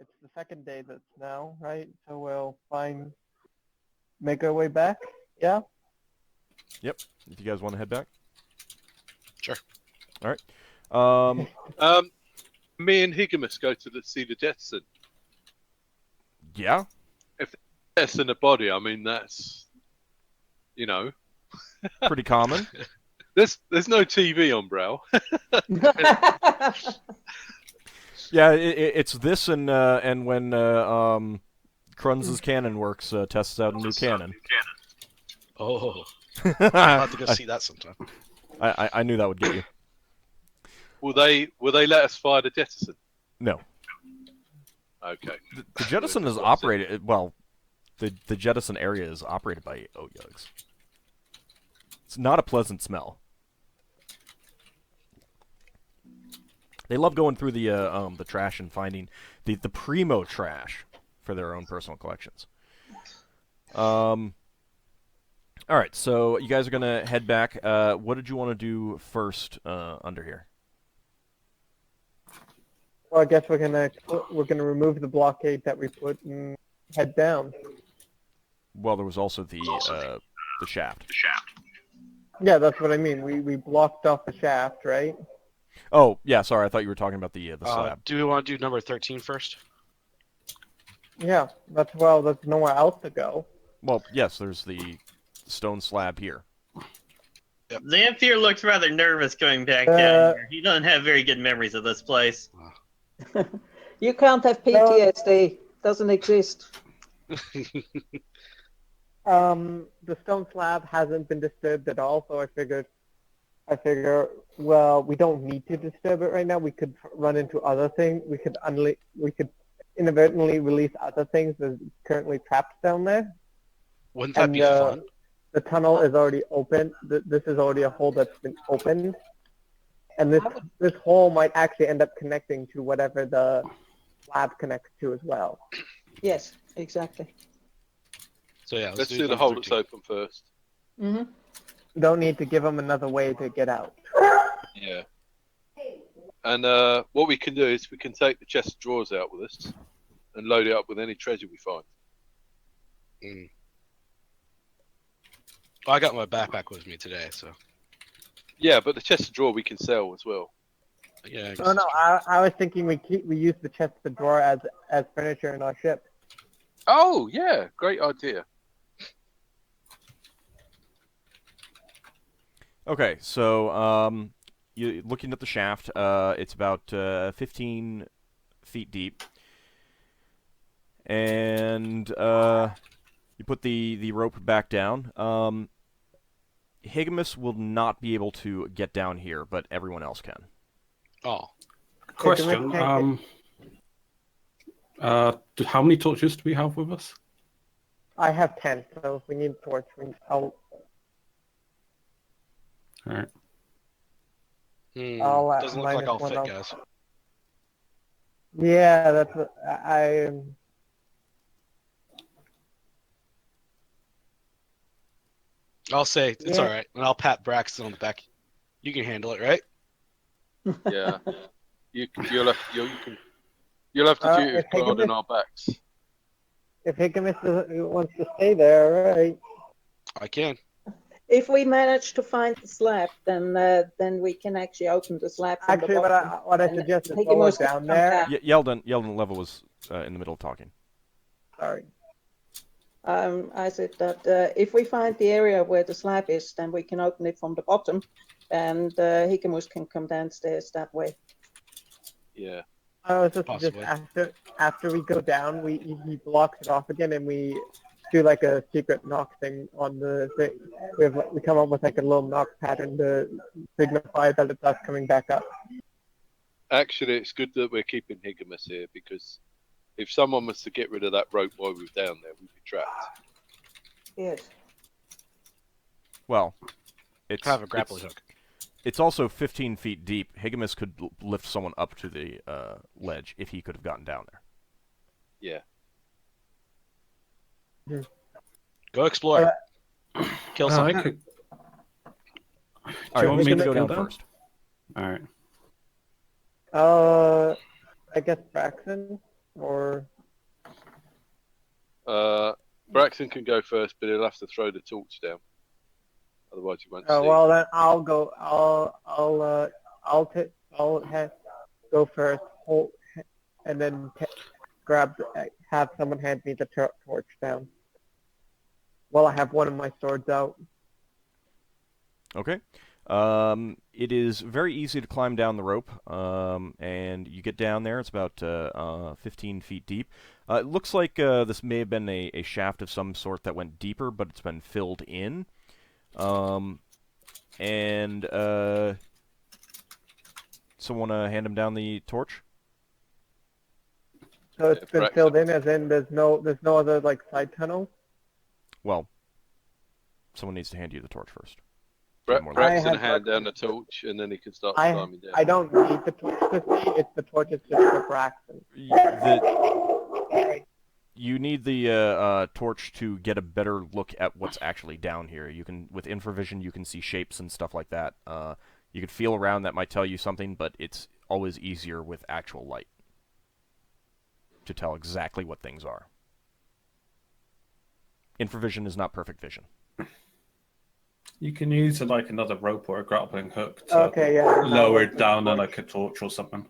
It's the second day that's now, right? So we'll make our way back. Yeah. Yep. If you guys want to head back. Sure. All right. Me and Higgimus go to see the jettison. Yeah. If the jettison a body, I mean that's, Pretty common. There's no TV on Brow. Yeah, it's this and when Krunz's cannon works tests out a new cannon. Oh, I'll have to go see that sometime. I knew that would get you. Will they let us fire the jettison? No. Okay. The jettison is operated. Well, the jettison area is operated by Oyugs. It's not a pleasant smell. They love going through the trash and finding the primo trash for their own personal collections. All right, so you guys are gonna head back. What did you want to do first under here? Well, I guess we're gonna remove the blockade that we put and head down. Well, there was also the shaft. Yeah, that's what I mean. We blocked off the shaft, right? Oh, yeah, sorry. I thought you were talking about the slab. Do we want to do number 13 first? Yeah, there's nowhere else to go. Well, yes, there's the stone slab here. Yep. Xanfyr looks rather nervous going back down here. He doesn't have very good memories of this place. You can't have PTSD. Doesn't exist. The stone slab hasn't been disturbed at all, so I figure, well, we don't need to disturb it right now. We could run into other things. We could inadvertently release other things that are currently trapped down there. Wouldn't that be fun? The tunnel is already open. This is already a hole that's been opened. And this hole might actually end up connecting to whatever the slab connects to as well. Yes, exactly. So yeah, let's do the hole that's open first. Mm-hmm. Don't need to give them another way to get out. Yeah. And what we can do is we can take the chest of drawers out with us and load it up with any treasure we find. Mm. Well, I got my backpack with me today, so. Yeah, but the chest of drawer we can sell as well. Yeah. I guess Oh no, I was thinking we use the chest of drawer as furniture in our ship. Oh yeah, great idea. Okay, so you looking at the shaft. It's about 15 feet deep, and you put the rope back down. Higgimus will not be able to get down here, but everyone else can. Oh. Question. How many torches do we have with us? I have 10, so if we need a torch, All right. Doesn't look like I'll fit, guys. Yeah, that's what I'll say it's all right, and I'll pat Braxon on the back. You can handle it, right? Yeah. You'll have to do it God on our backs. If Higgimus wants to stay there, all right. I can. If we manage to find the slab, then we can actually open the slab from Actually, the bottom. what I suggest is lower it down there. Yeldin Level was in the middle of talking. Sorry. I said that if we find the area where the slab is, then we can open it from the bottom, and Higgimus can come downstairs that way. Yeah. I was just after we go down, he blocks it off again, and we do like a secret knock thing on the thing. We come up with like a little knock pattern to signify that it's us coming back up. Actually, it's good that we're keeping Higgimus here because if someone was to get rid of that rope while we were down there, we'd be trapped. Yes. Well, it's have a grappling hook. It's also 15 feet deep. Higgimus could lift someone up to the ledge if he could have gotten down there. Yeah. Go explore. Kill something. Do All you right, want who's me going to to go go down first? All right. I guess Braxon. or Braxon can go first, but he'll have to throw the torch down. Otherwise, he won't see. well then I'll go. Go first, hold, and then have someone hand me the torch down. While I have one of my swords out. Okay. It is very easy to climb down the rope, and you get down there. It's about 15 feet deep. It looks like this may have been a shaft of some sort that went deeper, but it's been filled in. And someone hand him down the torch. So it's been Braxon. filled in, as in there's no other like side tunnel. Well, someone needs to hand you the torch first. Braxon have hand down Braxon. the torch, and then he can start climbing down. I don't need the torch to see. It's the torch is just for Braxon. You need the torch to get a better look at what's actually down here. You can, with infravision, you can see shapes and stuff like that. You could feel around, that might tell you something, but it's always easier with actual light to tell exactly what things are. Infravision is not perfect vision. You can use like another rope or a grappling hook to lower it down on like a torch or something.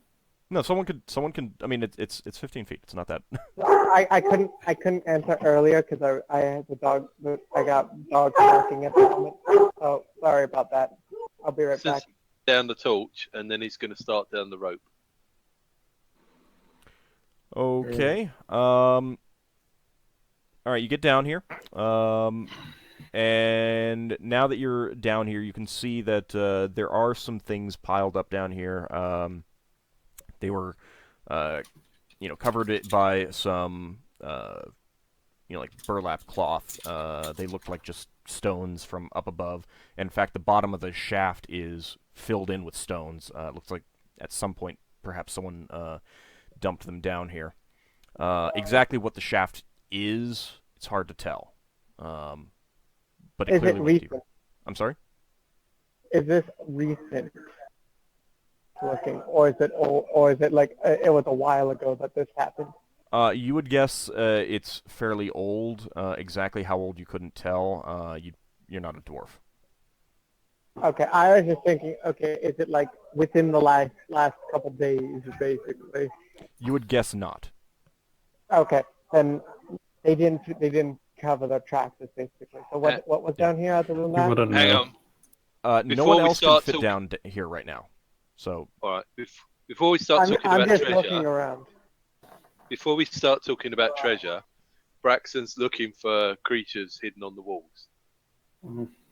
No, someone can. I mean, it's 15 feet. It's not that. I couldn't answer earlier because I had the dog. I got dogs barking at the moment. So sorry about that. I'll be right back. Down the torch, and then he's going to start down the rope. Okay. All right, you get down here. And now that you're down here, you can see that there are some things piled up down here. They were, covered by some, like burlap cloth. They looked like just stones from up above. In fact, the bottom of the shaft is filled in with stones. It looks like at some point, perhaps someone dumped them down here. Exactly what the shaft is, it's hard to tell. But it clearly went deeper. I'm sorry? Is this recent looking, or is it like it was a while ago that this happened? You would guess it's fairly old. Exactly how old you couldn't tell. You're not a dwarf. Okay, I was just thinking. Okay, is it like within the last couple days, basically? You would guess not. Okay, then they didn't cover their tracks, basically. So what was down here other than that? Hang on. No one else can fit down here right now. So. All right. Before we start talking about just treasure, looking around. Before we start talking about treasure, Braxton's looking for creatures hidden on the walls.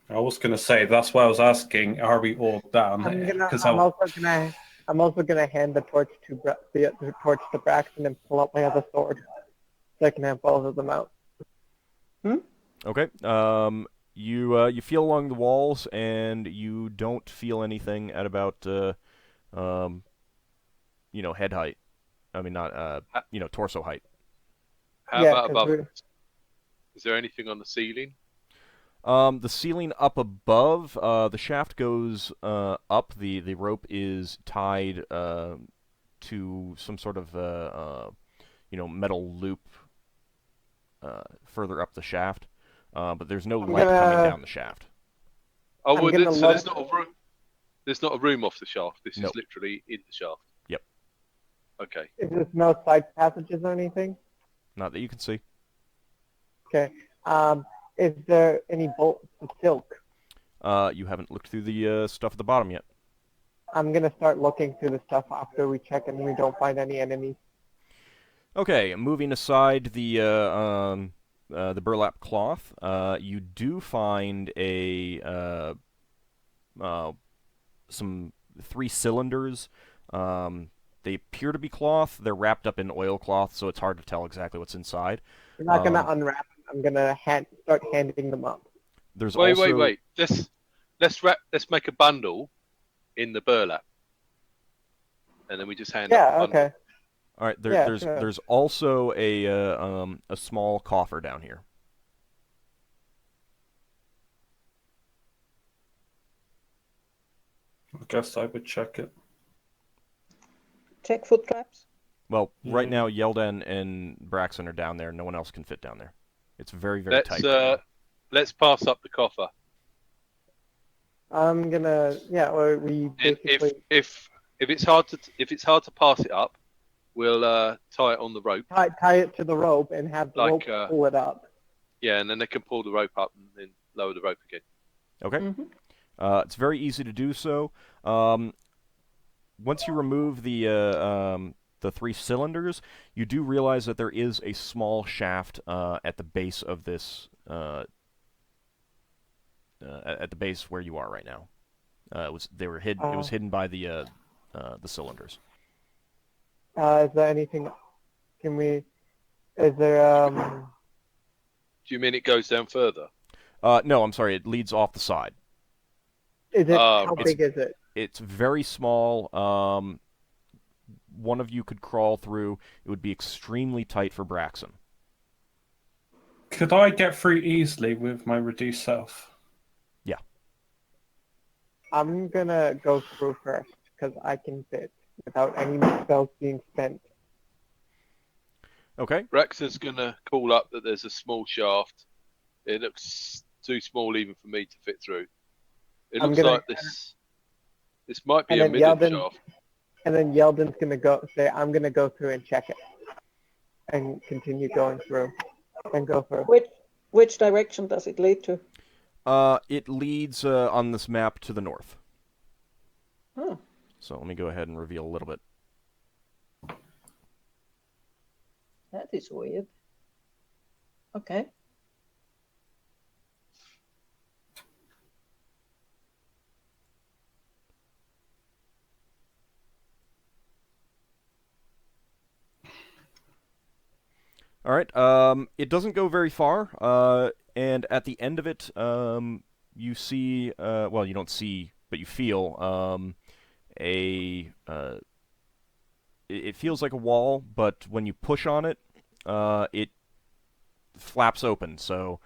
I was going to say, that's why I was asking, are we all down? I'm also gonna hand the torch to Braxton and pull out my other sword, so I can have both of them out. Okay. You feel along the walls, and you don't feel anything at about head height. I mean, not torso height. How about above? Is there anything on the ceiling? The ceiling up above, the shaft goes up. The rope is tied to some sort of metal loop further up the shaft. But there's no light coming down the shaft. Oh, so there's not a room. There's not a room off the shaft. This is literally in the shaft. Yep. Okay. Is there no side passages or anything? Not that you can see. Okay. Is there any bolts of silk? You haven't looked through the stuff at the bottom yet. I'm gonna start looking through the stuff after we check and we don't find any enemies. Okay, moving aside the burlap cloth, you do find some 3 cylinders. They appear to be cloth. They're wrapped up in oilcloth, so it's hard to tell exactly what's inside. I'm not gonna unwrap them. I'm gonna start handing them up. Wait. Let's make a bundle in the burlap, and then we just hand. Yeah. Okay. All right. There's also a small coffer down here. I guess I would check it. Check foot traps. Well, right now, Yeldin and Braxon are down there. No one else can fit down there. It's very, very tight. Let's pass up the coffer. I'm gonna, or we basically... If it's hard to pass it up, we'll tie it on the rope. Tie it to the rope and have the rope pull it up. Yeah, and then they can pull the rope up and then lower the rope again. Okay. It's very easy to do so. Once you remove the 3 cylinders, you do realize that there is a small shaft at the base of this, at the base where you are right now. It was hidden by the cylinders. Is there anything? Is there? Do you mean it goes down further? No, I'm sorry. It leads off the side. Is it? How big is it? It's very small. One of you could crawl through. It would be extremely tight for Braxon. Could I get through easily with my reduced self? Yeah. I'm gonna go through first because I can fit without any spells being spent. Okay. Braxon's gonna call up that there's a small shaft. It looks too small even for me to fit through. It looks like this might be a middle shaft. And then Yeldin's gonna say, I'm gonna go through and check it. And continue going through. And go through. Which direction does it lead to? It leads on this map to the north. Oh. So let me go ahead and reveal a little bit. That is weird. Okay. All right. It doesn't go very far, and at the end of it, you see. Well, you don't see, but you feel it feels like a wall, but when you push on it, it flaps open. So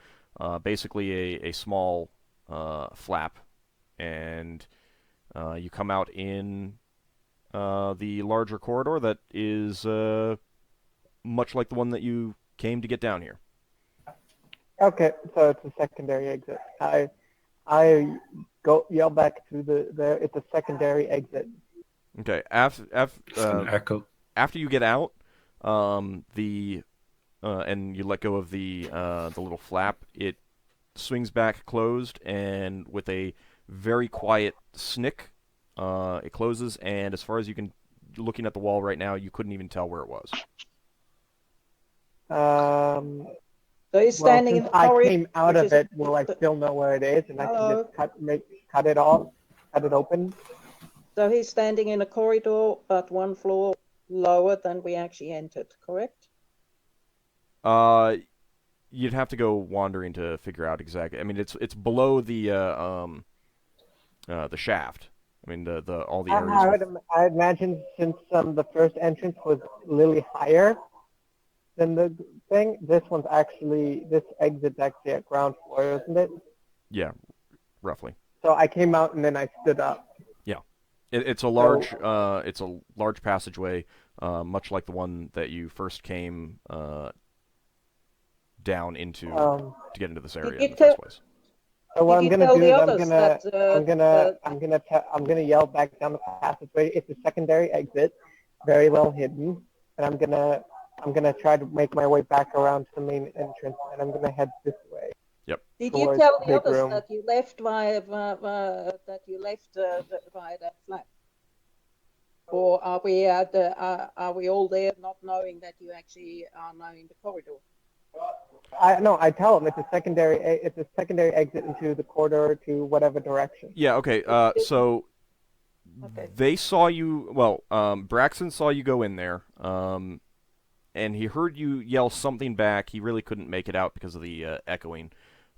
basically, a small flap, and you come out in the larger corridor that is. Much like the one that you came to get down here. Okay, so it's a secondary exit. I yell back to there. It's a secondary exit. Okay. After you get out, and you let go of the little flap, it swings back closed, and with a very quiet snick, it closes. And as far as you can, looking at the wall right now, you couldn't even tell where it was. So he's standing in the corridor. I came out of it. Will I still know where it is, and I can just cut it off, cut it open? So he's standing in a corridor, but one floor lower than we actually entered. Correct? You'd have to go wandering to figure out exactly. I mean, it's below the shaft. I mean, all the areas. I imagine since the first entrance was a little higher than the thing, this exit's actually at ground floor, isn't it? Yeah, roughly. So I came out and then I stood up. Yeah, it's a large passageway, much like the one that you first came down into to get into this area in the first place. So what I'm gonna do is I'm gonna yell back down the passageway. It's a secondary exit, very well hidden, and I'm gonna try to make my way back around to the main entrance, and I'm gonna head this way. Yep. Did you tell the others that you left via that flap, or are we all there not knowing that you actually are now in the corridor? I tell them it's a secondary exit into the corridor to whatever direction. Yeah. Okay. So. Okay. They saw you. Well, Braxon saw you go in there. And he heard you yell something back. He really couldn't make it out because of the echoing.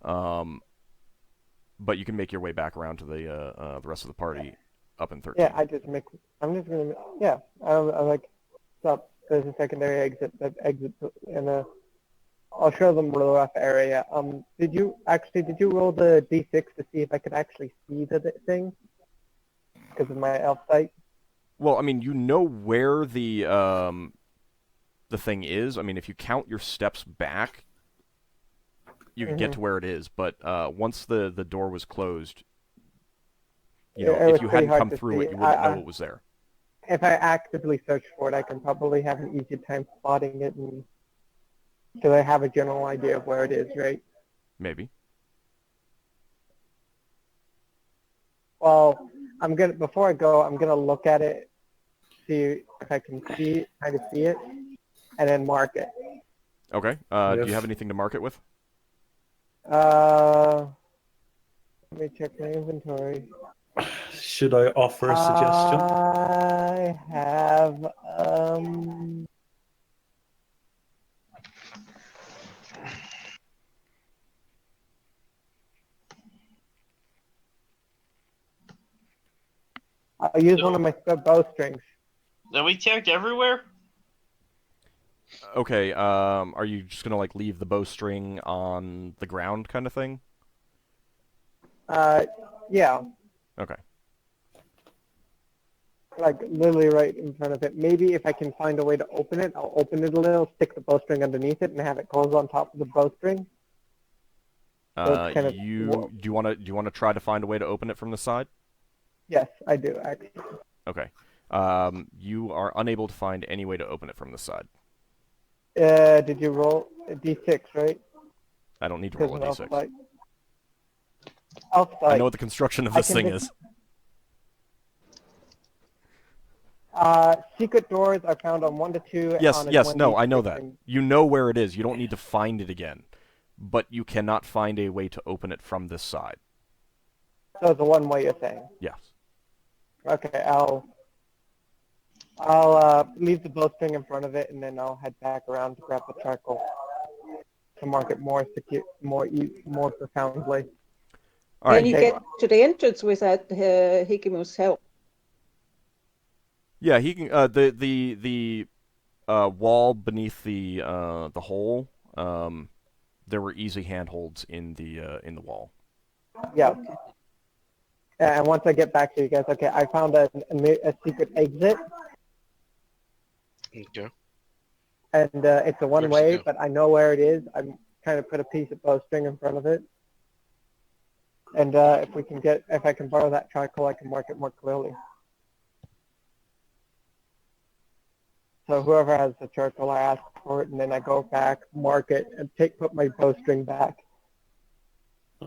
But you can make your way back around to the rest of the party up in 13. Yeah, I'm just gonna. Yeah, I'm like, stop. There's a secondary exit. That exit, and I'll show them the rough area. Did you roll the d6 to see if I could actually see the thing? Because of my elf sight. Well, I mean, you know where the the thing is. I mean, if you count your steps back, you can get to where it is. But once the door was closed, if you hadn't come through it, you wouldn't know it was there. If I actively search for it, I can probably have an easier time spotting it, because I have a general idea of where it is, right? Maybe. Well, before I go, I'm gonna look at it, see if I can see it, and then mark it. Okay. Do you have anything to mark it with? Let me check my inventory. Should I offer a suggestion? I have I'll use one of my bowstrings. Then we checked everywhere? Okay, are you just gonna like leave the bowstring on the ground kind of thing? Yeah. Okay. Like literally right in front of it. Maybe if I can find a way to open it, I'll open it a little, stick the bowstring underneath it, and have it close on top of the bowstring. So do you want to try to find a way to open it from the side? Yes, I do actually. Okay. You are unable to find any way to open it from the side. Did you roll a d6, right? I don't need to roll a d6. I know what the construction of this thing is. Secret doors are found on 1 to 2. Yes, no, I know that. You know where it is. You don't need to find it again. But you cannot find a way to open it from this side. So it's a one-way, you're saying? Yes. Okay, I'll leave the bowstring in front of it, and then I'll head back around to grab the charcoal to mark it more secure, more profoundly. All right. Can you get to the entrance without Higgimus' help? Yeah, he can. The wall beneath the hole. There were easy handholds in the wall. Yeah. And once I get back to you guys, okay, I found a secret exit. Okay. And it's a one-way, but I know where it is. I'm trying to put a piece of bowstring in front of it. And if I can borrow that charcoal, I can mark it more clearly. So whoever has the charcoal, I ask for it, and then I go back, mark it, and put my bowstring back.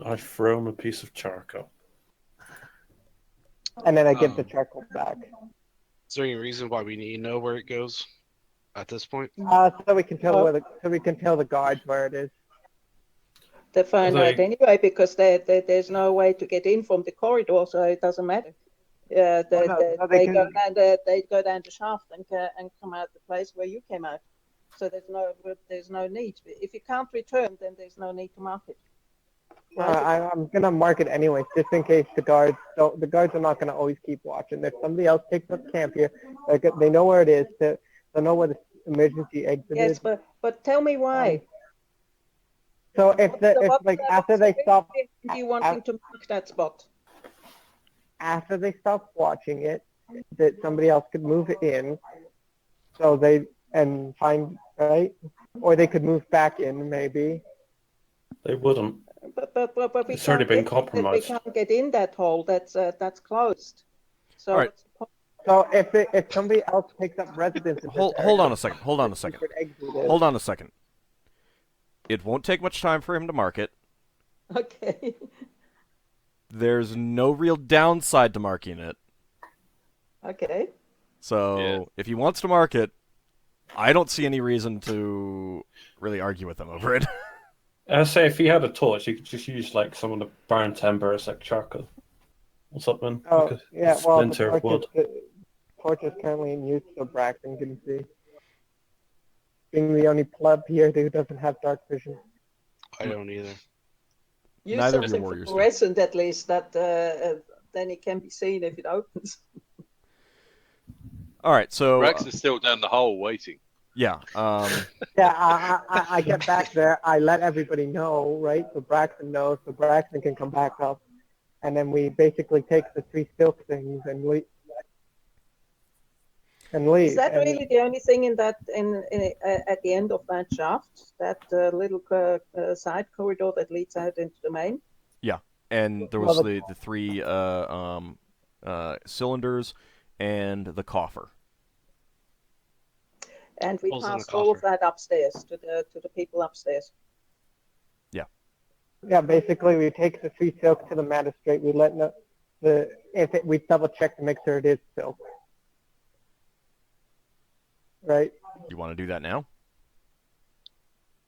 I throw him a piece of charcoal. And then I give the charcoal back. Is there any reason why we need to know where it goes at this point? So we can tell the guards where it is. They find out anyway because there's no way to get in from the corridor, so it doesn't matter. They go down the shaft and come out the place where you came out. So there's no need. If you can't return, then there's no need to mark it. I'm gonna mark it anyway, just in case the guards don't. The guards are not gonna always keep watching. If somebody else takes up camp here, they know where it is. They know where the emergency exit is. Yes, but tell me why. So after they stop, do you want to mark that spot? After they stop watching it, that somebody else could move it in, so find right, or they could move back in maybe. They wouldn't. But it's already been compromised. We can't get in that hole. That's closed. So. All right. So if somebody else takes up residence, hold on a second. It won't take much time for him to mark it. Okay. There's no real downside to marking it. Okay. So if he wants to mark it, I don't see any reason to really argue with him over it. I say if he had a torch, you could just use like some of the burnt timber as like charcoal or something. Oh, yeah. Well, the torch is currently in use, so Braxon can see. Being the only pleb here who doesn't have dark vision. I don't either. Use Neither of your something warriors fluorescent at least, that then it can be seen if it opens. All right, so Rex is still down the hole waiting. Yeah. Yeah, I get back there. I let everybody know, right? So Braxon knows, so Braxon can come back up, and then we basically take the 3 silk things and we. and leave. Is that really the only thing in that at the end of that shaft? That little side corridor that leads out into the main? Yeah, and there was the 3 cylinders and the coffer. And we passed all of that upstairs to the people upstairs. Yeah. Yeah, basically we take the 3 silk to the magistrate. We let we double check to make sure it is silk. Right. You want to do that now?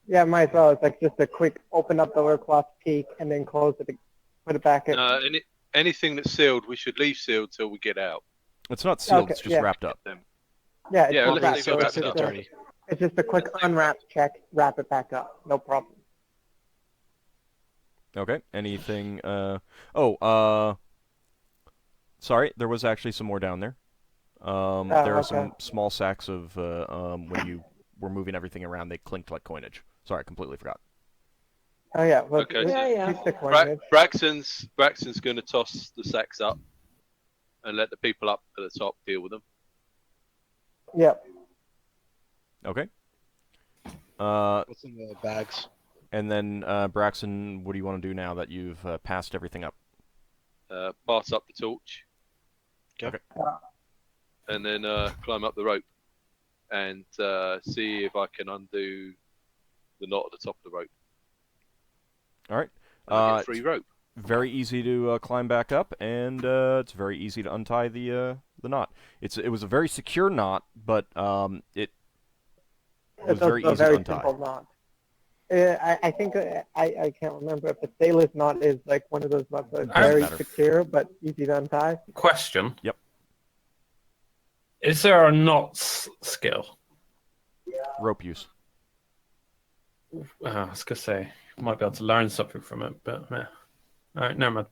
Yeah, might as well. It's like just a quick open up the oilcloth, peek, and then close it, put it back in. Anything that's sealed, we should leave sealed till we get out. It's not sealed. It's just wrapped up. Yeah, let's leave it wrapped. dirty. It's just a quick unwrap check, wrap it back up. No problem. Okay. Anything? Sorry, there was actually some more down there. There are some small sacks of when you were moving everything around, they clinked like coinage. Sorry, I completely forgot. Oh yeah. Well, okay. Keep the coinage. Braxon's going to toss the sacks up and let the people up at the top deal with them. Yep. Okay. What's in the bags? And then Braxon, what do you want to do now that you've passed everything up? Pass up the torch. Okay. And then climb up the rope and see if I can undo the knot at the top of the rope. All right. Get free rope. Very easy to climb back up, and it's very easy to untie the knot. It was a very secure knot, but it was very easy to untie. Simple knot. I think I can't remember if the sailor's knot is like one of those knots that's very secure but easy to untie. Question. Yep. Is there a knots skill? Rope use. I was gonna say might be able to learn something from it, but yeah. All right, never mind.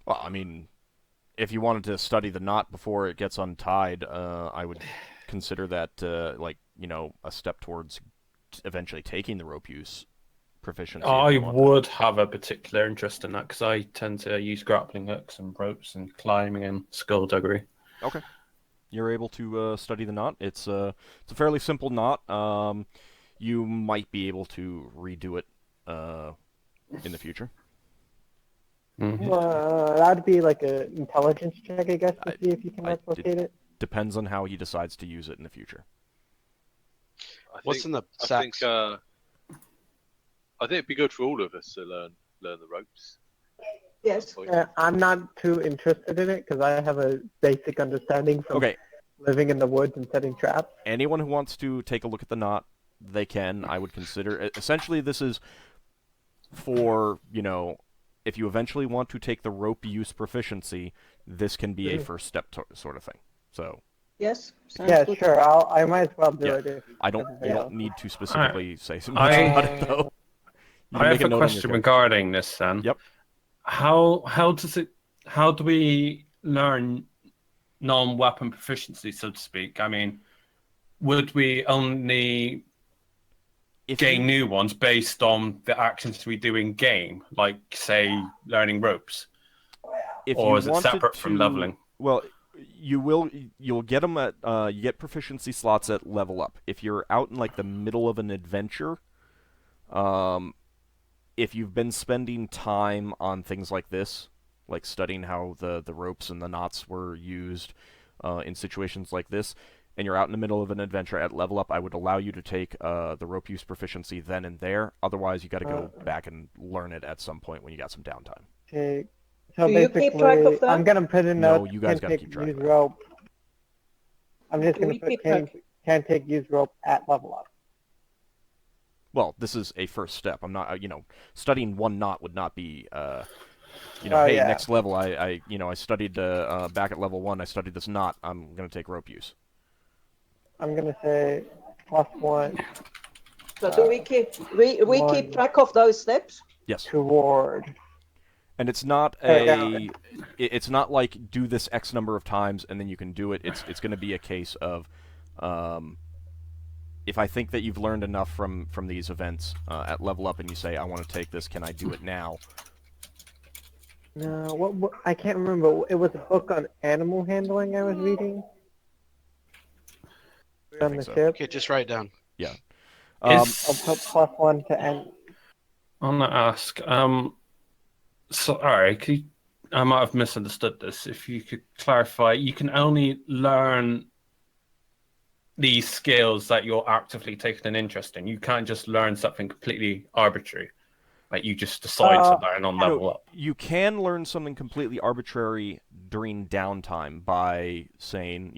Well, I mean, if you wanted to study the knot before it gets untied, I would consider that a step towards eventually taking the rope use proficiency. I would have a particular interest in that because I tend to use grappling hooks and ropes and climbing and skullduggery. Okay. You're able to study the knot. It's a fairly simple knot. You might be able to redo it in the future. Mm-hmm. That'd be like an intelligence check, I guess, to see if you can replicate it. Depends on how he decides to use it in the future. What's in the sacks? I think it'd be good for all of us to learn the ropes. Yes. I'm not too interested in it because I have a basic understanding from living in the woods and setting traps. Anyone who wants to take a look at the knot, they can. I would consider essentially this is for, if you eventually want to take the rope use proficiency, this can be a first step sort of thing. So. Yes. Yeah, sure. I might as well do it. You don't need to specifically say something about it though. I have a question regarding this, then. Yep. How do we learn non-weapon proficiency, so to speak? I mean, would we only gain new ones based on the actions we do in game, like say learning ropes, or is it separate from leveling? Well, you'll get them at you get proficiency slots at level up. If you're out in like the middle of an adventure, if you've been spending time on things like this, like studying how the ropes and the knots were used in situations like this, and you're out in the middle of an adventure at level up, I would allow you to take the rope use proficiency then and there. Otherwise, you got to go back and learn it at some point when you got some downtime. Okay. So basically, I'm going to put in no, you guys got to keep track of that. Rope. I'm just going to put can't take use rope at level up. Well, this is a first step. I'm not, studying one knot would not be, next level. I studied back at level 1. I studied this knot. I'm going to take rope use. I'm going to say +1. So do we keep keep track of those steps? Yes. Toward. And it's not it's not like do this X number of times and then you can do it. It's going to be a case of, if I think that you've learned enough from these events at level up and you say, I want to take this, can I do it now? No, what? I can't remember. It was a book on animal handling I was reading. I On think the so. ship. Okay, just write it down. Yeah. I'll put +1 to N. I'm gonna ask. So, all right, I might have misunderstood this. If you could clarify, you can only learn these skills that you're actively taking an interest in. You can't just learn something completely arbitrary, like you just decide to learn on level up. You can learn something completely arbitrary during downtime by saying,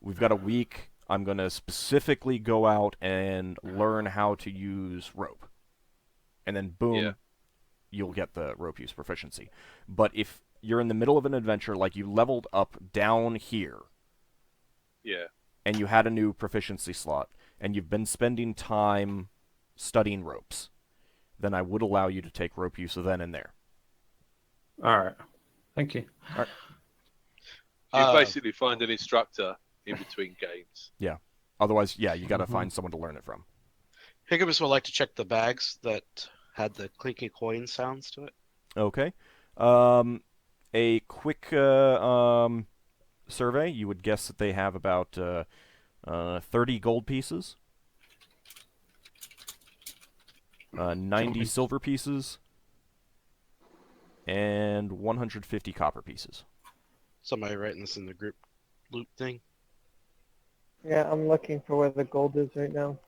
we've got a week. I'm going to specifically go out and learn how to use rope. And then, boom, you'll get the rope use proficiency. But if you're in the middle of an adventure, like you leveled up down here, and you had a new proficiency slot, and you've been spending time studying ropes, then I would allow you to take rope use then and there. All right. Thank you. All right. You basically find an instructor in between games. Yeah. Otherwise, you got to find someone to learn it from. Higgimus would like to check the bags that had the clinking coin sounds to it. Okay. A quick survey, you would guess that they have about 30 gold pieces, 90 silver pieces, and 150 copper pieces. Somebody writing this in the group loop thing? Yeah, I'm looking for where the gold is right now.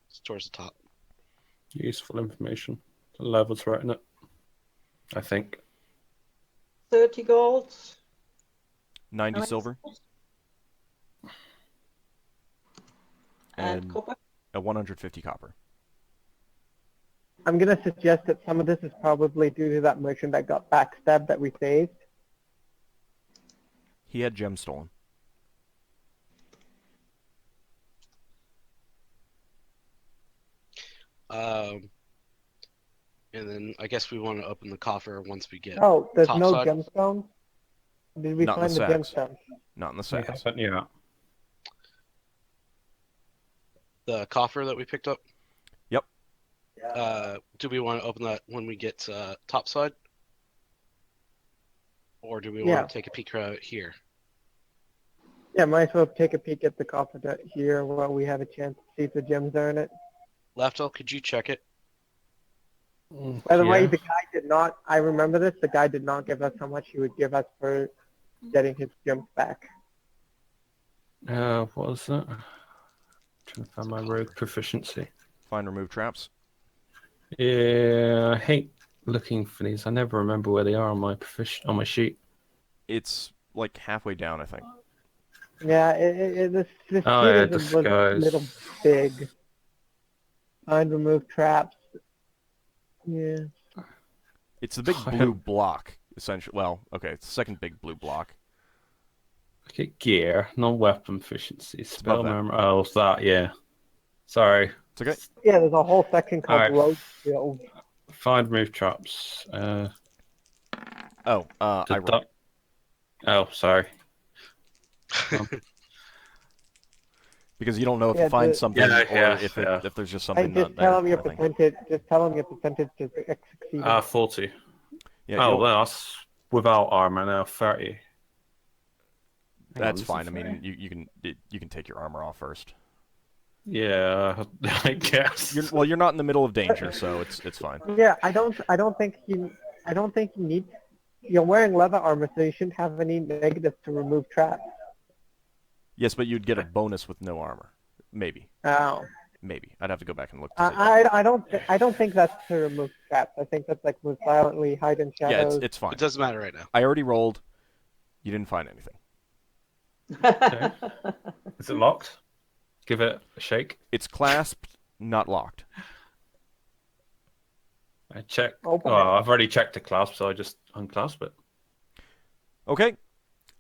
It's towards the top. Useful information. The level's right in it, I think. 30 gold. 90 silver. And copper. 150 copper. I'm gonna suggest that some of this is probably due to that merchant that got backstabbed that we saved. He had gems stolen. And then I guess we want to open the coffer once we get. Oh, there's no topside. gemstones? Did we Not in find the the sacks. gemstones? Not in the sacks. Yeah. The coffer that we picked up? Yep. Do we want to open that when we get topside? Or do we Yeah. want to take a peek here? Yeah, might as well take a peek at the coffer here while we have a chance to see if the gems are in it. Lafdul, could you check it? By the way, the guy did not, I remember this, the guy did not give us how much he would give us for getting his gems back. What was that? Trying to find my rogue proficiency. Find remove traps. Yeah, I hate looking for these. I never remember where they are on my sheet. It's like halfway down, I think. Yeah, this sheet was a little big. Find remove traps. Yeah. It's the big blue block, essentially. Well, okay, it's the second big blue block. Okay, gear, non-weapon proficiency, above that. Spelljammer. Oh, it's that, yeah. Sorry. It's okay. Yeah, there's a whole section called Alright. road skills. Find remove traps. I rolled. Oh, sorry. Because you don't know if Yeah, you find the- something if there's just something Just not there. tell him your kind of thing. percentage. Just tell him your percentage to succeed. 40. Yeah, Oh, you'll- well, that's without armor now, 30. Hang that's on, fine. I this is mean, you can take your armor off first. Yeah, I guess. You're not in the middle of danger, so it's fine. Yeah, I don't think you need. You're wearing leather armor, so you shouldn't have any negatives to remove traps. Yes, but you'd get a bonus with no armor. Maybe. Oh. Maybe. I'd have to go back and look. To see. I don't think that's to remove traps. I think that's like with violently hide in Yeah, shadows. it's fine. It doesn't matter right now. I already rolled. You didn't find anything. Okay. Is it locked? Give it a shake. It's clasped, not locked. I check. Open Oh, it. I've already checked the clasp, so I just unclasp it. Okay.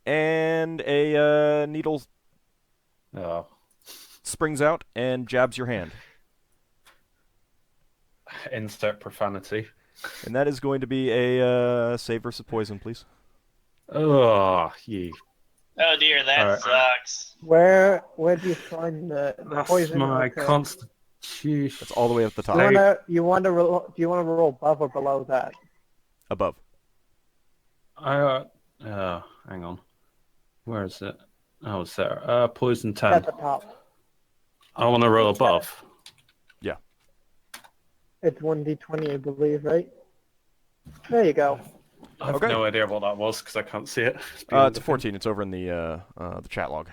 And a needle Oh, springs out and jabs your hand. insert profanity. And that is going to be a save versus poison, please. Oh, you. Oh dear, that Alright. sucks. Where do you find the That's poison? my Okay. constitution. That's all the way at the top. Do you want to roll above or below that? Above. Hang on. Where is it? Oh, it's there. Poison 10. At the top. I want to roll above. Yeah. It's 1d20, I believe, right? There you go. I have no idea what that was because I can't see it. It's 14. It's over in the chat log.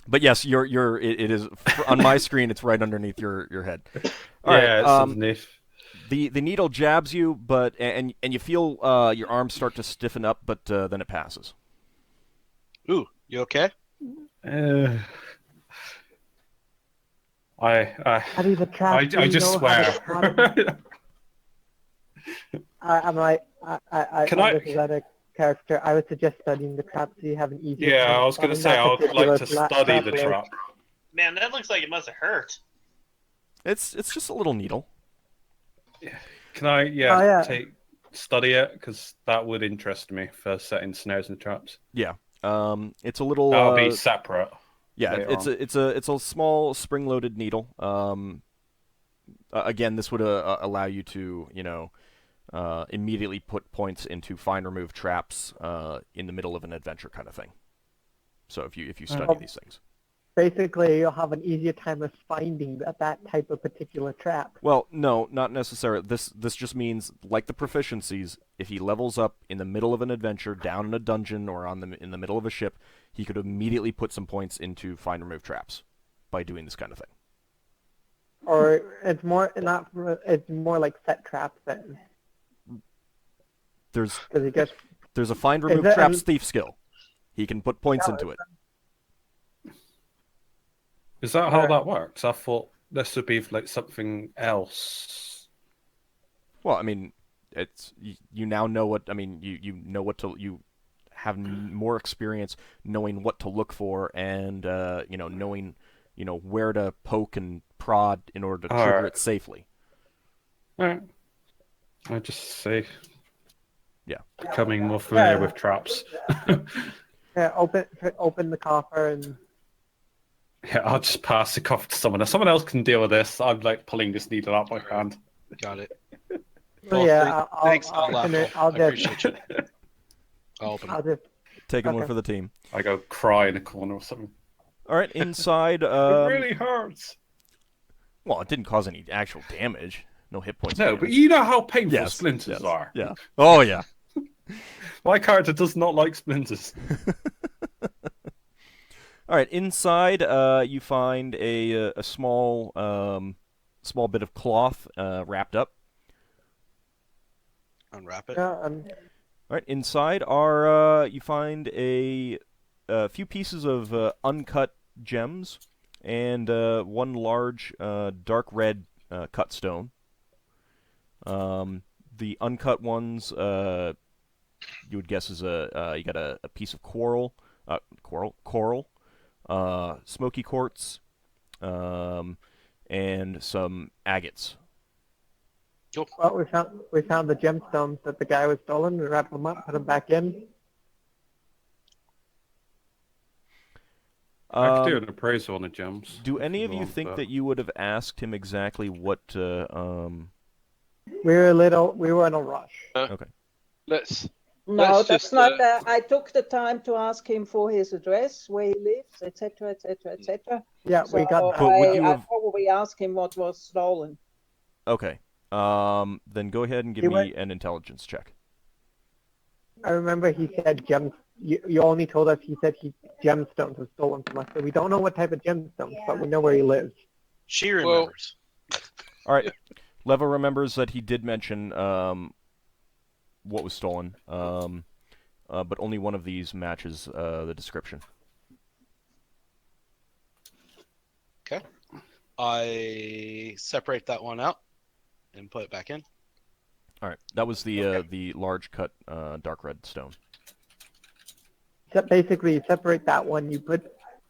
But yes, it is on my screen. It's right underneath your head. All right, it's underneath. The needle jabs you, but and you feel your arms start to stiffen up, but then it passes. Ooh, you okay? I just swear. I'm like, Can I? This is out of character. I would suggest studying the trap so you have an easier time. Yeah, I was going to say I would like to study the trap. Man, that looks like it must have hurt. It's just a little needle. Can I? Study it because that would interest me for setting snares and traps. Yeah. It's a little. That'll be separate. Yeah, it's a small spring-loaded needle. Again, this would allow you to immediately put points into find remove traps in the middle of an adventure kind of thing. So if you study these things. Basically, you'll have an easier time of finding that type of particular trap. Well, no, not necessarily. This just means, like the proficiencies, if he levels up in the middle of an adventure, down in a dungeon, or in the middle of a ship, he could immediately put some points into find remove traps by doing this kind of thing. Or it's more like set traps then. There's a find remove traps thief skill. He can put points into it. Is that how that works? I thought this would be like something else. Well, I mean, it's you now know what I mean. You know what to you have more experience knowing what to look for and knowing where to poke and prod in order to trigger it safely. All right. I just say. Yeah. Becoming more familiar with traps. Yeah, open the coffer and. Yeah, I'll just pass the coffer to someone else. Someone else can deal with this. I'm like pulling this needle out my hand. Got it. Well, yeah, thanks. I'll appreciate you. I'll open it. I'll just taking one for the team. I go cry in a corner or something. All right, inside. It really hurts. Well, it didn't cause any actual damage. No hit points. No, damage. but you know how painful splinters are. Yeah. Oh yeah. My character does not like splinters. All right, inside you find a small bit of cloth wrapped up. Unwrap it. Yeah, All right, inside you find a few pieces of uncut gems and one large dark red cut stone. The uncut ones you would guess is you got a piece of coral, smoky quartz, and some agates. Cool. Well, we found the gemstones that the guy was stolen. We wrapped them up, put them back in. I could do an appraisal on the gems. Do any of you think that you would have asked him exactly what? We were a little in a rush. Okay. No, that's not. I took the time to ask him for his address, where he lives, etc., etc., etc. Yeah, so we got that. I probably asked him what was stolen. Okay. Then go ahead and give me an intelligence check. I remember he said gems. You only told us he said gemstones were stolen from us, so we don't know what type of gemstones, but we know where he lives. She remembers. All right. Leva remembers that he did mention what was stolen, but only one of these matches the description. Okay. I separate that one out and put it back in. All right. That was the large cut dark red stone. So basically, you separate that one,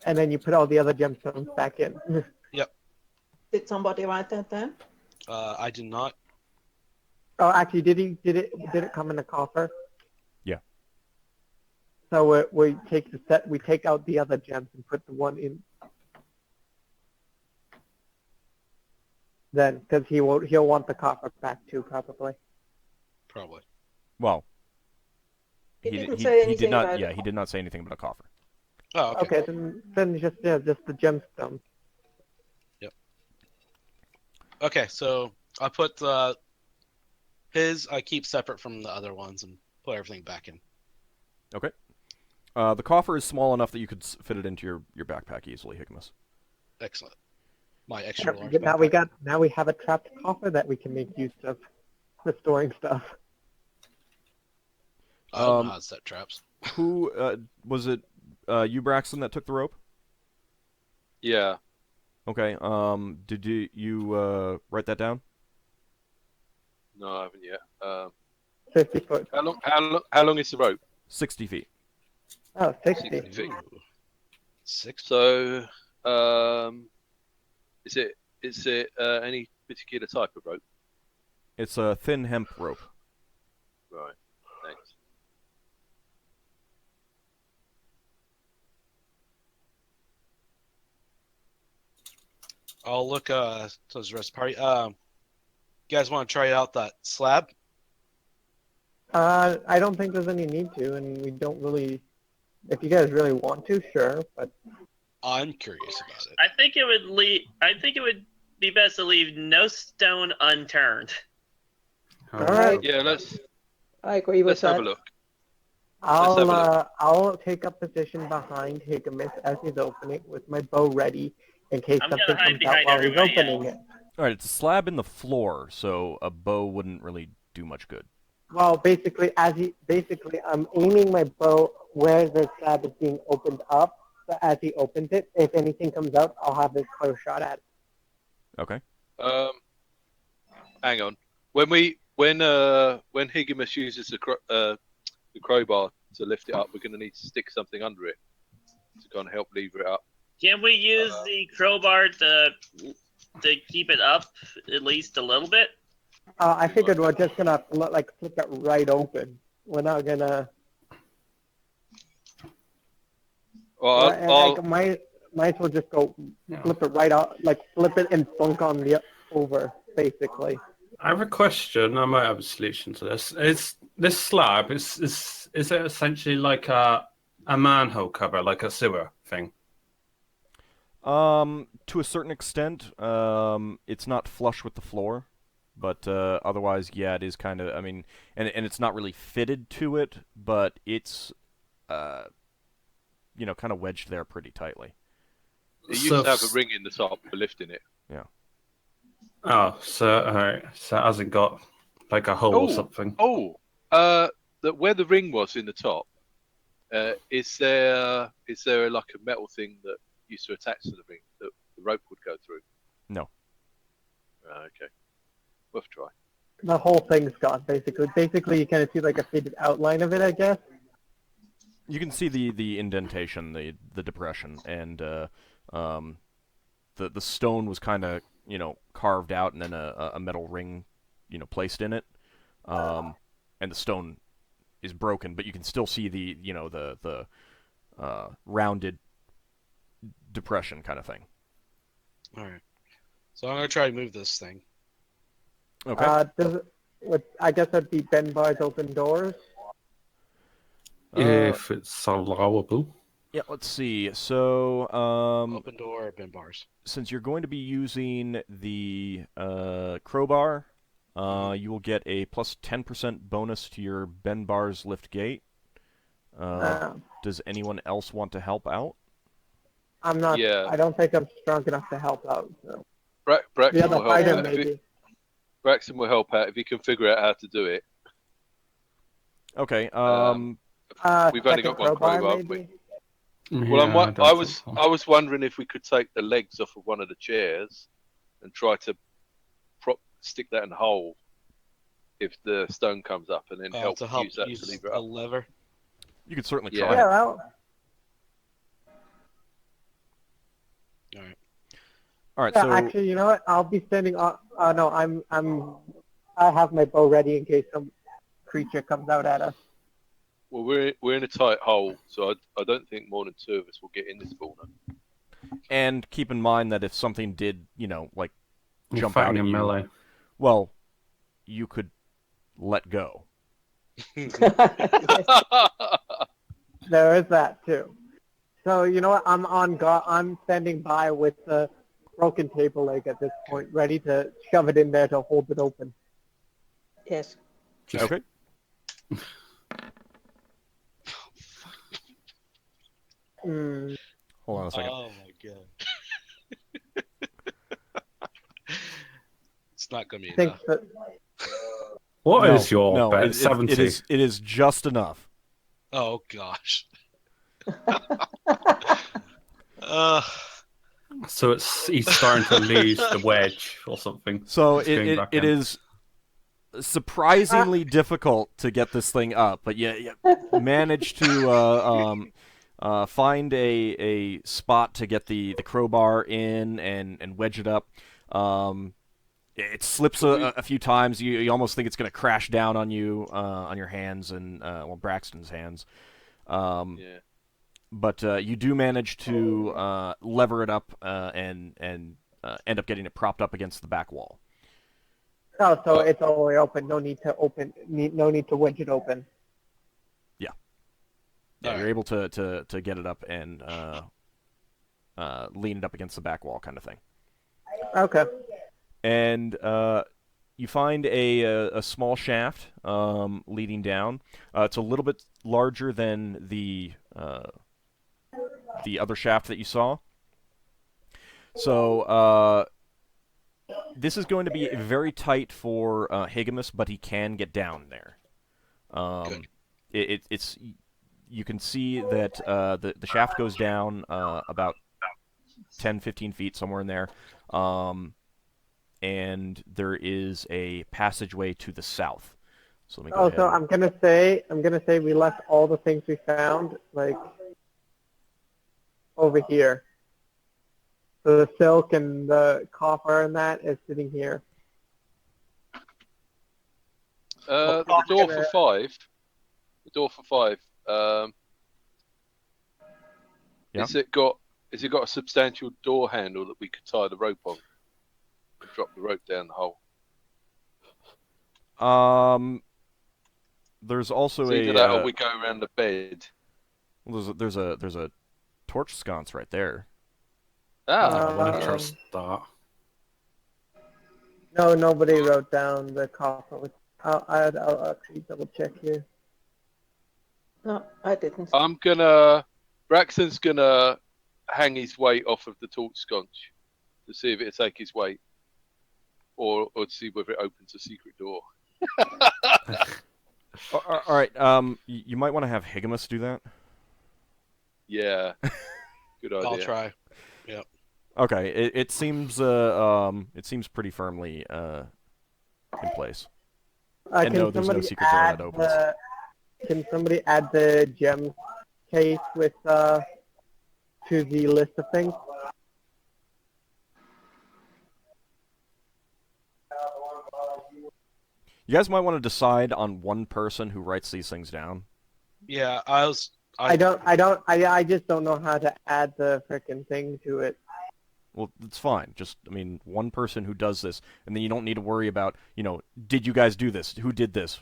and then you put all the other gemstones back in. Yep. Did somebody write that down? I did not. Oh, actually, did it come in a coffer? Yeah. So we take out the other gems and put the one in. Then, because he'll want the coffer back too, probably. Probably. Well, He didn't say anything he did not. about Yeah, it. he did not say anything about a coffer. Oh, okay. Okay, then just the gemstone. Okay, so I put his. I keep separate from the other ones and put everything back in. Okay. The coffer is small enough that you could fit it into your backpack easily, Higgimus. Excellent. My extra large. Now we have a trapped coffer that we can make use of for storing stuff. I don't know how to set traps. Who was it? You, Braxon, that took the rope? Yeah. Okay. Did you write that down? No, I haven't yet. 50 foot. How long is the rope? 60 feet. Oh, 60. 60 feet. Ooh. 6. So, is it any particular type of rope? It's a thin hemp rope. Right. Thanks. I'll look to the rest of the party. You guys want to try out that slab? I don't think there's any need to, and we don't really. If you guys really want to, sure, but I'm curious about it. I think it would be best to leave no stone unturned. all right. Yeah, let's I agree with have that. a look. Let's have a look. I'll take a position behind Higgimus as he's opening with my bow ready in case I'm gonna something hide comes out behind while he's everybody opening else. it. All right, it's a slab in the floor, so a bow wouldn't really do much good. Well, basically, I'm aiming my bow where the slab is being opened up. So as he opens it, if anything comes out, I'll have a close shot at it. Okay. Hang on. When Higgimus uses the crowbar to lift it up, we're going to need to stick something under it to kind of help lever it up. Can we use the crowbar to keep it up at least a little bit? I figured we're just gonna flip it right open. We're not gonna. Well, might as well just go flip it right out, flip it and thunk on the over, basically. I have a question. I might have a solution to this. Is this slab is it essentially like a manhole cover, like a sewer thing? To a certain extent, it's not flush with the floor, but otherwise, yeah, it is kind of. I mean, and it's not really fitted to it, but it's kind of wedged there pretty tightly. it used to have a ring in the top for lifting it. Yeah. Oh, so alright. So it hasn't got like a hole or something. Where the ring was in the top, is there like a metal thing that used to attach to the ring that the rope would go through? No. Okay. Worth a try. The whole thing's gone, basically. Basically, you kind of see like a faded outline of it, I guess. You can see the indentation, the depression, and the stone was kind of carved out, and then a metal ring placed in it, and the stone is broken, but you can still see the rounded depression kind of thing. All right. So I'm gonna try to move this thing. Okay. I guess that'd be Ben Bar's open doors. If it's allowable. Yeah, let's see. So, Open door, bin bars. since you're going to be using the crowbar, you will get a plus 10% bonus to your Ben Bar's lift gate. Does anyone else want to help out? I'm not. Yeah. I don't think I'm strong enough to help out. So. Braxon The other will help fighter, out. maybe. Braxon will help out if you can figure out how to do it. Okay. We've only got one crowbar, haven't we? maybe. Well, I was wondering if we could take the legs off of one of the chairs and try to stick that in the hole if the stone comes up, and then use that to lever it a up. lever. You could certainly Yeah. try. Yeah, it. well, All right. All right. yeah, So actually, you know what? I'll be standing on. No, I have my bow ready in case some creature comes out at us. Well, we're in a tight hole, so I don't think more than 2 of us will get in this corner. and keep in mind that if something did, You're jump out fighting at in you, melee. well, you could let go. There is that too. So you know what? I'm on guard. I'm standing by with the broken table leg at this point, ready to shove it in there to hold it open. Yes. Okay. Mm. Hold on a second. Oh my god. It's not gonna be I think enough. that What is your no, bet? 70? It is just enough. Oh gosh. So he's starting to lose the wedge or something. So It's going back it in. is surprisingly difficult to get this thing up, but you managed to find a spot to get the crowbar in and wedge it up. It slips a few times. You almost think it's going to crash down on you, on your hands and Braxton's hands. Yeah. But you do manage to lever it up and end up getting it propped up against the back wall. oh, so it's all the way open. No need to open. No need to wedge it open. Yeah, All you're right. able to get it up and lean it up against the back wall, kind of thing. Okay. And you find a small shaft leading down. It's a little bit larger than the other shaft that you saw. So this is going to be very tight for Higgimus, but he can get down there. Good. It's you can see that the shaft goes down about 10, 15 feet, somewhere in there. And there is a passageway to the south. So let me go ahead. So I'm gonna say we left all the things we found like over here. So the silk and the copper and that is sitting here. The door for 5. The door for 5. Yeah. Has it got a substantial door handle that we could tie the rope on? And drop the rope down the hole. There's also It's either that or we go around the bed. well, there's a torch sconce right there. I wouldn't trust that. No, nobody wrote down the copper. I'll actually double check here. No, I didn't. Braxton's gonna hang his weight off of the torch sconce to see if it'll take his weight, or to see whether it opens a secret door. All right. You might want to have Higgimus do that. Yeah. Good idea. I'll try. Yep. Okay. It seems pretty firmly in place. And no, there's no secret door that opens. Can somebody add the gem case with to the list of things? You guys might want to decide on one person who writes these things down. Yeah, I just don't know how to add the frickin' thing to it. Well, it's fine. Just, one person who does this, and then you don't need to worry about, did you guys do this? Who did this?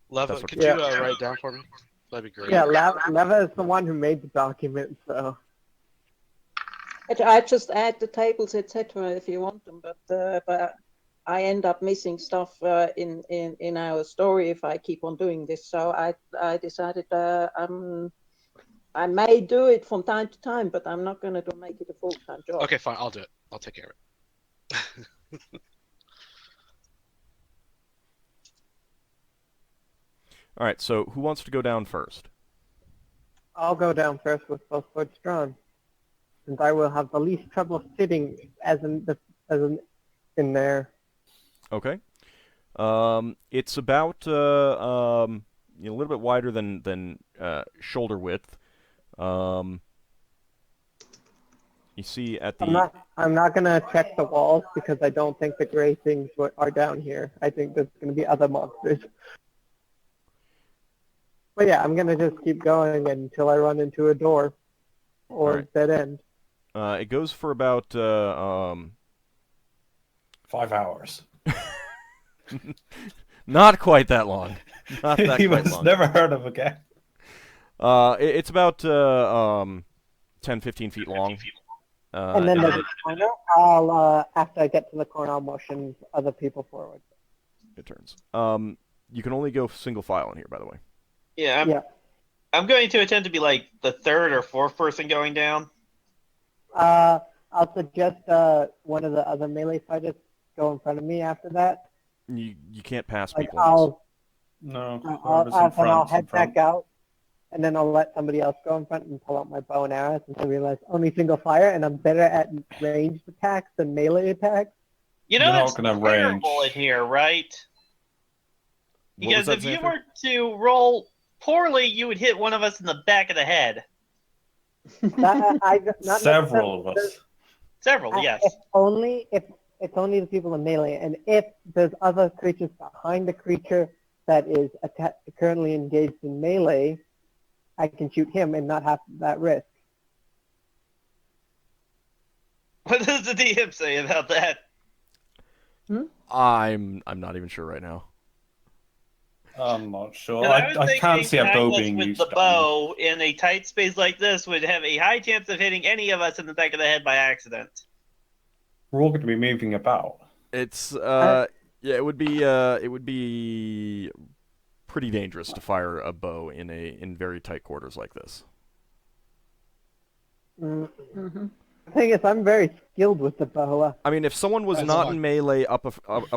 Leva, That's what- could you write down for me? That'd be great. Yeah, Leva is the one who made the document, so. I just add the tables, etc. if you want them, but I end up missing stuff in our story if I keep on doing this. So I decided I may do it from time to time, but I'm not going to make it a full-time job. Okay, fine. I'll do it. I'll take care of it. All right, so who wants to go down first? I'll go down first with both swords drawn, since I will have the least trouble sitting in there. Okay. It's about a little bit wider than shoulder width. You see at the. I'm not gonna check the walls because I don't think the gray things are down here. I think there's gonna be other monsters. But yeah, I'm gonna just keep going until I run into a door or Right. dead end. It goes for about 5 hours. not quite that long. Not that he quite was long. never heard of again. It's about 10, 15 feet long. And then there's a corner. I'll after I get to the corner, I'll motion other people forward. It turns. You can only go single file in here, by the way. Yeah, I'm going to attempt to be like the third or fourth person going down. I'll suggest one of the other melee fighters go in front of me after that. You can't pass Like people. I'll head back out, and then I'll let somebody else go in front and pull out my bow and arrows until I realize only single fire, and I'm better at ranged attacks than melee attacks. You know, You're that's not gonna terrible range. in here, right? Because that, if you Xanfyr? were to roll poorly, you would hit one of us in the back of the head. Not Several of us. Several, yes. If it's only the people in melee, and if there's other creatures behind the creature that is currently engaged in melee, I can shoot him and not have that risk. What does the DM say about that? I'm not even sure right now. I'm not sure. 'Cause was I can't see a bow behind us being with used. the bow in a tight space like this would have a high chance of hitting any of us in the back of the head by accident. We're all going to be moving about. It's yeah, it would be pretty dangerous to fire a bow in very tight quarters like this. Mm-hmm. The thing is, I'm very skilled with the bow. I mean, if someone was That's not fine. in melee up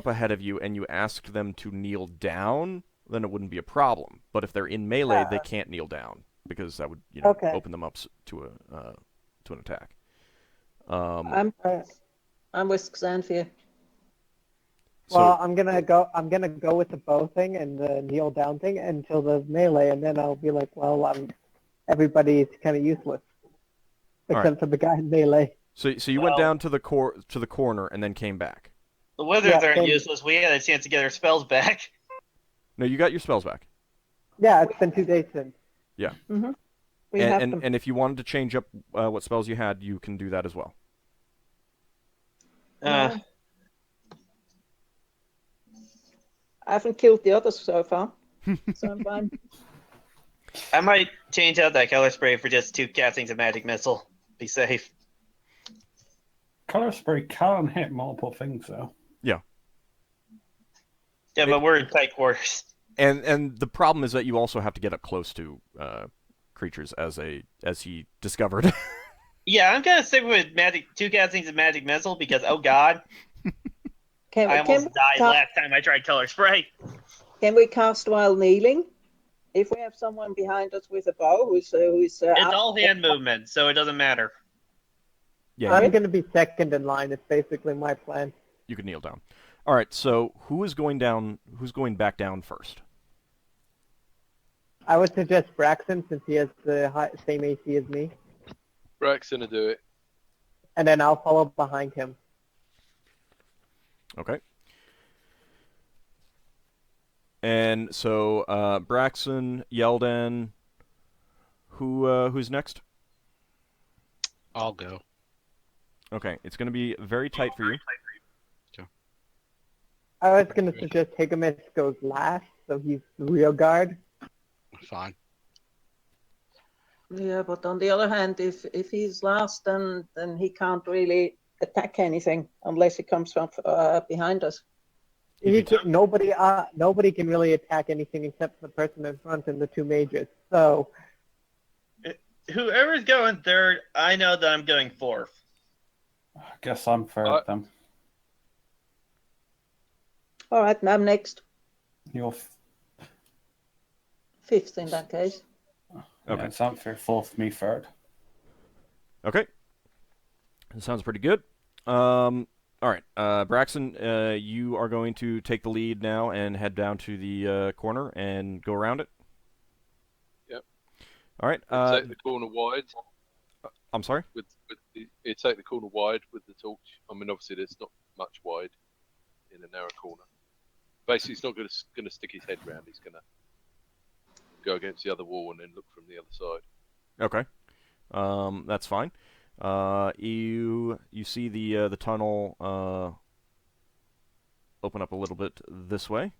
ahead of you and you asked them to kneel down, then it wouldn't be a problem. But if they're in melee, they can't kneel down because that would open them up to an attack. I'm with Xanfyr. Well, I'm gonna go with the bow thing and the kneel down thing until the melee, and then I'll be like, well, everybody's kind of useless except for the guy in melee. So you went down to the corner and then came back. The wizards aren't useless. We had a chance to get our spells back. No, you got your spells back. Yeah, it's been 2 days since. Yeah. Mm-hmm. And if you wanted to change up what spells you had, you can do that as well. I haven't killed the others so far, so I'm fine. I might change out that color spray for just 2 castings of magic missile. Be safe. Color spray can hit multiple things, though. Yeah. Yeah, but we're in tight quarters. And the problem is that you also have to get up close to creatures as he discovered. Yeah, I'm gonna stick with 2 castings of magic missile because oh god, I almost died last time I tried color spray. Can we cast while kneeling? If we have someone behind us with a bow who's it's all hand movement, so it doesn't matter. Yeah, I'm gonna be second in line. It's basically my plan. You can kneel down. All right. So who is going down? Who's going back down first? I would suggest Braxon since he has the same AC as me, Braxon to do it. and then I'll follow behind him. Okay. And so Braxon, Yeldin, who's next? I'll go. Okay, it's going to be very tight for you. I was gonna suggest Higgimus goes last, so he's the rear guard. Fine. Yeah, but on the other hand, if he's last, then he can't really attack anything unless he comes from behind us. Nobody can really attack anything except the person in front and the 2 mages. So Whoever's going third, I know that I'm going fourth. I guess I'm third then. All right, I'm next. You're Fifth in that case. Okay. Xanfyr fourth, me third. Okay. That sounds pretty good. All right, Braxon, you are going to take the lead now and head down to the corner and go around it. Yep. All right. Take the corner wide. I'm sorry? Take the corner wide with the torch. I mean, obviously, there's not much wide in a narrow corner. Basically, he's not going to stick his head round. He's going to go against the other wall and then look from the other side. Okay. That's fine. You see the tunnel open up a little bit this way,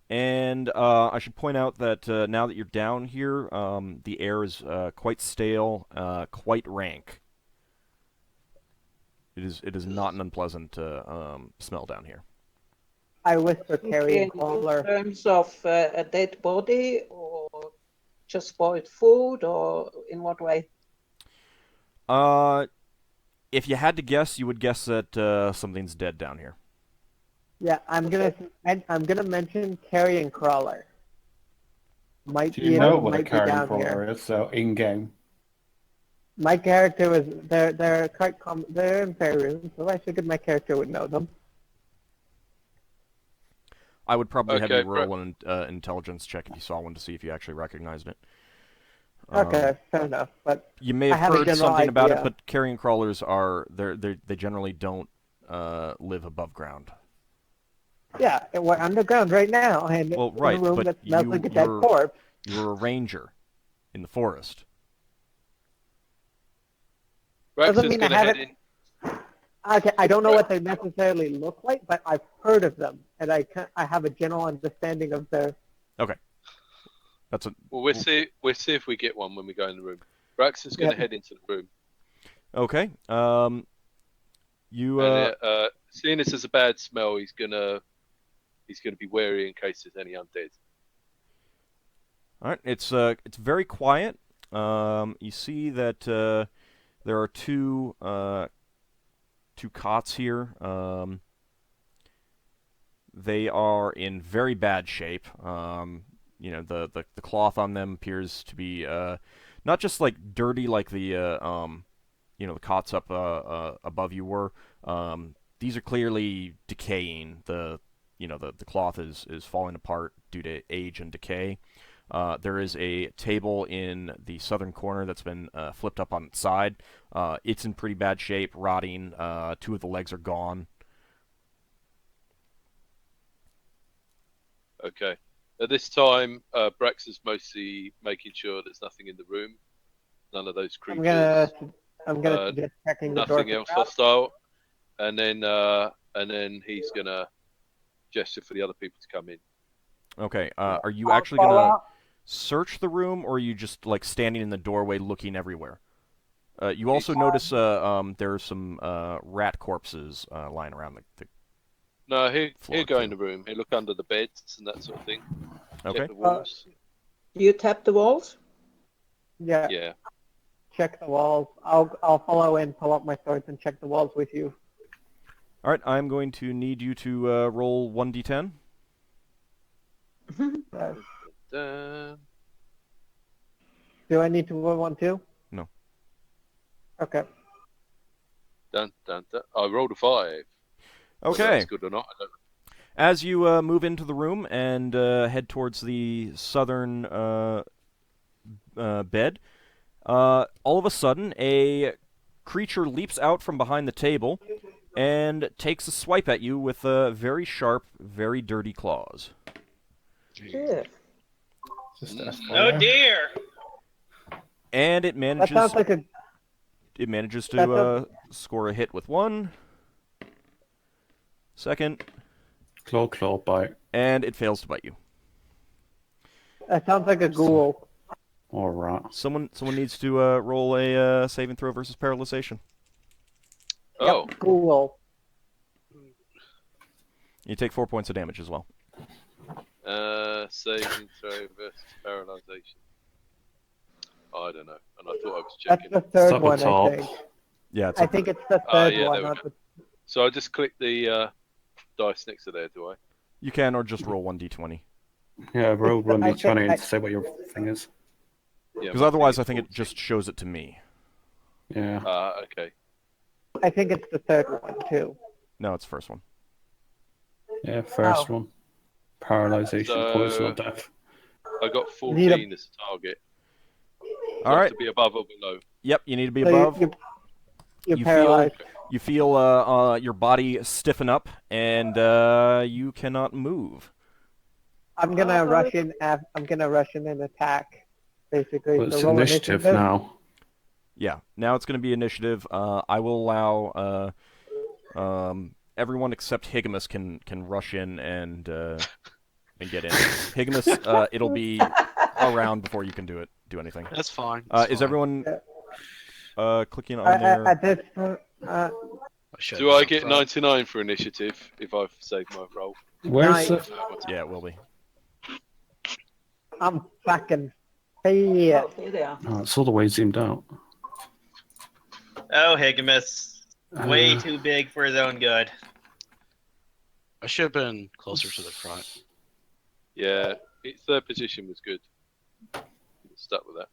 And I should point out that now that you're down here, the air is quite stale, quite rank. It is not an unpleasant smell down here. I whisper carrying crawler. In terms of a dead body, or just spoiled food, or in what way? If you had to guess, you would guess that something's dead down here. Yeah, I'm gonna mention carrying crawler. Might Do be you know what a might be carrying down crawler here. is? So in game. My character was they're quite they're in fair room, so I figured my character would know them. I would probably have you roll an intelligence check if you saw one to see if you actually recognized it. Okay, fair enough. But you may have heard something about it, but carrion crawlers are they generally don't live above ground. Yeah, we're underground right now, and well, in right, a room but that smells like a dead corpse. You're a ranger in the forest. Doesn't mean I haven't. Okay, I don't know what they necessarily look like, but I've heard of them, and I have a general understanding of their. Okay. That's a. Well, we'll see if we get one when we go in the room. Braxon's going to head into the room. Okay. You. And, seeing this as a bad smell, he's gonna be wary in case there's any undead. All right. It's very quiet. You see that there are two cots here. They are in very bad shape. You know, the cloth on them appears to be not just like dirty like the you know, the cots up above you were. These are clearly decaying. The cloth is falling apart due to age and decay. There is a table in the southern corner that's been flipped up on its side. It's in pretty bad shape, rotting. Two of the legs are gone. Okay. At this time, Brax is mostly making sure there's nothing in the room. None of those creatures. I'm gonna suggest checking the door. Nothing else hostile. And then he's gonna gesture for the other people to come in. Okay. Are you actually gonna search the room, or are you just like standing in the doorway looking everywhere? You also notice there are some rat corpses lying around the No, he'll go in the room. He'll look under the beds and that sort of thing. Okay. Check the walls. You tap the walls? Yeah. Yeah. Check the walls. I'll follow in, pull up my swords, and check the walls with you. All right. I'm going to need you to roll 1d10. Do I need to roll one too? No. Okay. Dun, dun, dun. I rolled a 5. Okay. Whether that's good or not, I don't know. As you move into the room and head towards the southern bed, all of a sudden a creature leaps out from behind the table and takes a swipe at you with very sharp, very dirty claws. Yeah. Oh dear! And it manages. That sounds like a. It manages to score a hit with 1. Second. Claw bite. And it fails to bite you. That sounds like a ghoul. All right. Someone needs to roll a saving throw versus paralyzation. Oh. Yep, ghoul. You take 4 points of damage as well. Saving throw versus paralyzation. I don't know, and I thought I was checking. That's the third Up one, top. I think. Yeah, it's I think it's the third yeah, one. there we go. So I just click the dice next to there, do I? You can, or just roll 1d20. Yeah, roll I 1d20 think and say what your thing is. Yeah. Because otherwise I think it just shows it to me. Yeah. Okay. I think it's the third one too. No, it's the first one. Yeah, first one. Paralyzation, So- poison, or death. I got 14 as a target. All right. To be above or below. Yep, you need to be So above. you're You paralyzed. You feel your body stiffen up, and you cannot move. I'm gonna rush in. I'm gonna rush in and attack. Basically, Well, it's so roll initiative now. Yeah, now it's going to be initiative. I will allow everyone except Higgimus can rush in and and get in. Higgimus, it'll be a round before you can do anything. That's fine. Is everyone clicking on their... At this point, do I get 99 for initiative if I've saved my roll? Where's it? Yeah, it will be. I'm fucking here. Oh, here they are. Oh, it's all the way zoomed out. Oh, Higgimus. Way too big for his own good. I should have been closer to the front. Yeah, third position was good. Stuck with that.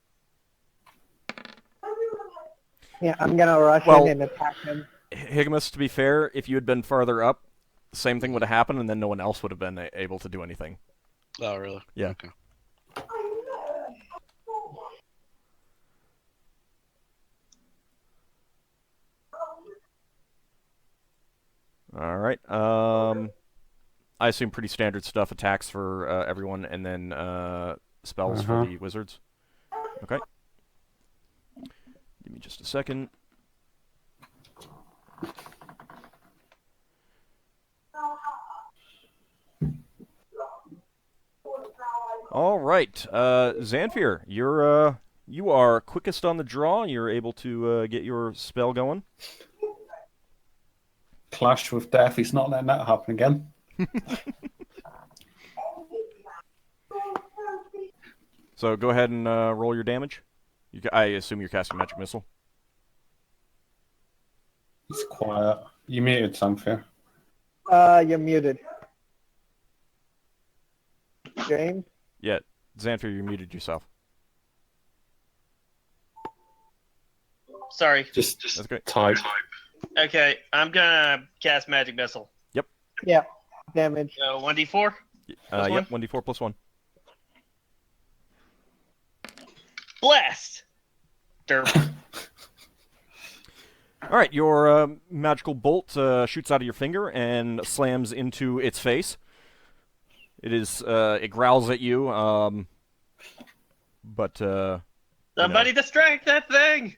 Yeah, I'm gonna rush in and attack him. Higgimus, to be fair, if you had been farther up, the same thing would have happened, and then no one else would have been able to do anything. Oh, really? Yeah. Okay. All right. I assume pretty standard stuff, attacks for everyone, and then spells for the wizards. Okay. Give me just a second. All right, Xanfyr, you are quickest on the draw. You're able to get your spell going. Clashed with death. He's not letting that happen again. So go ahead and roll your damage. I assume you're casting Magic Missile. He's quiet. You muted, Xanfyr. You're muted. James? Yeah, Xanfyr, you muted yourself. Sorry. Just That's great. type. Okay, I'm gonna cast Magic Missile. Yep. Yeah. Damage. So 1d4? Yep, 1d4 plus 1. Blast! Derp. All right, your magical bolt shoots out of your finger and slams into its face. It growls at you, but Somebody distract that thing!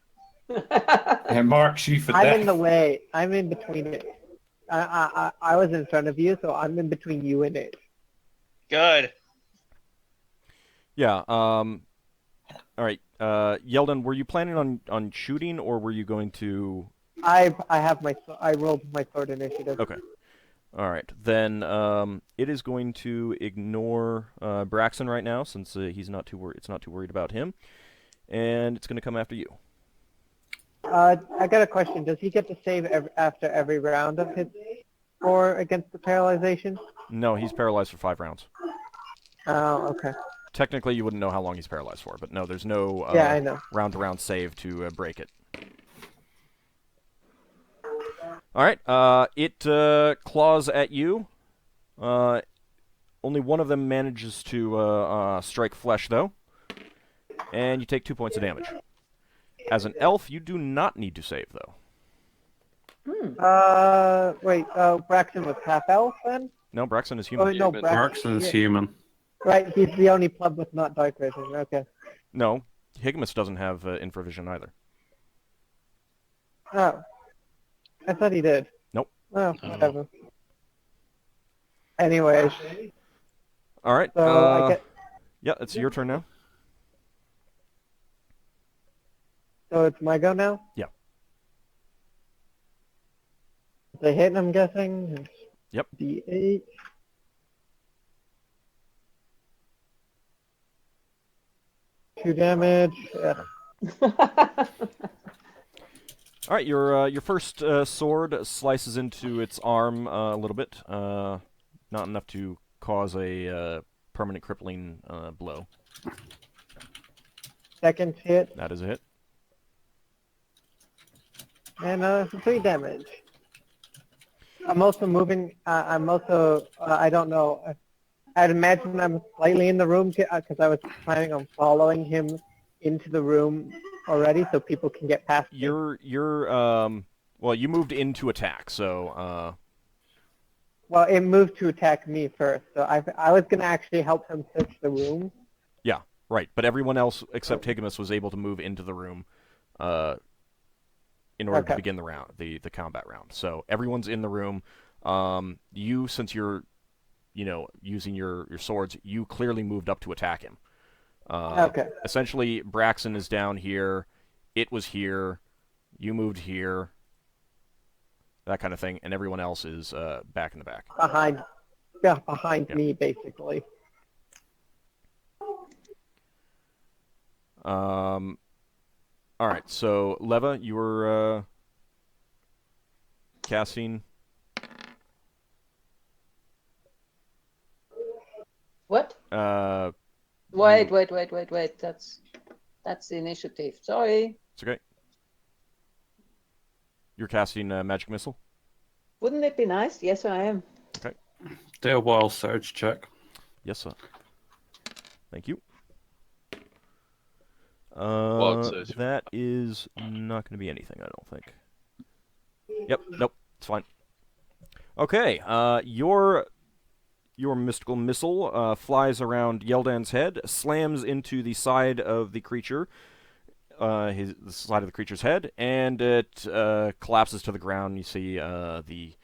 It marks you for I'm death. in the way. I'm in between it. I was in front of you, so I'm in between you and it. Good. Yeah. All right, Yeldin, were you planning on shooting, or were you going to? I rolled my sword initiative. Okay. All right, then it is going to ignore Braxon right now, since he's not too worried. It's not too worried about him, and it's going to come after you. I got a question. Does he get to save after every round of his score against the paralyzation? No, he's paralyzed for 5 rounds. Oh, okay. Technically, you wouldn't know how long he's paralyzed for, but no, there's no yeah, I know. round-to-round save to break it. All right, it claws at you. Only one of them manages to strike flesh, though, and you take 2 points of damage. As an elf, you do not need to save, though. Wait, Braxon was half elf then? No, Braxon is human. Oh, no, Braxon is human. Right, he's the only pleb with not dark vision. Okay. No, Higgimus doesn't have infravision either. Oh. I thought he did. Nope. Oh, whatever. Anyways. All right. So I get... Yeah, it's your turn now. So it's my go now? Yeah. They hit, I'm guessing? Yep. D8. Two damage. All right, your first sword slices into its arm a little bit. Not enough to cause a permanent crippling blow. Second hit. That is a hit. And 3 damage. I'm also moving. I don't know. I'd imagine I'm slightly in the room because I was planning on following him into the room already, so people can get past me. Well, you moved in to attack, so. Well, it moved to attack me first, so I was gonna actually help him search the room. Yeah, right. But everyone else except Higgimus was able to move into the room, in order to begin the combat round. So everyone's in the room. Since you're using your swords, you clearly moved up to attack him. Okay. Essentially, Braxon is down here. It was here. You moved here. That kind of thing, and everyone else is back in the back. Behind me, basically. All right, so Leva, you were casting. What? Wait. That's the initiative. Sorry. It's okay. You're casting magic missile. Wouldn't it be nice? Yes, I am. Okay. Do a wild surge check. Yes, sir. Thank you. That is not going to be anything, I don't think. Yep, nope, it's fine. Okay, your mystical missile flies around Yeldin's head, slams into the side of the creature, the side of the creature's head, and it collapses to the ground. You see the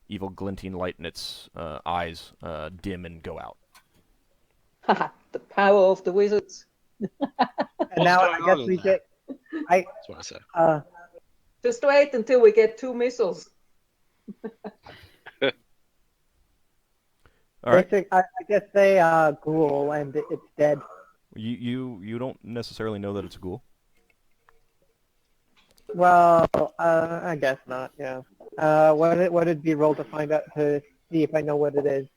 evil glinting light in its eyes dim and go out. Haha, the power of the wizards. And now I guess we get. That's what I said. Just wait until we get 2 missiles. All right. I guess they ghoul and it's dead. You don't necessarily know that it's a ghoul. Well, I guess not. Yeah. What did we roll to find out to see if I know what it is?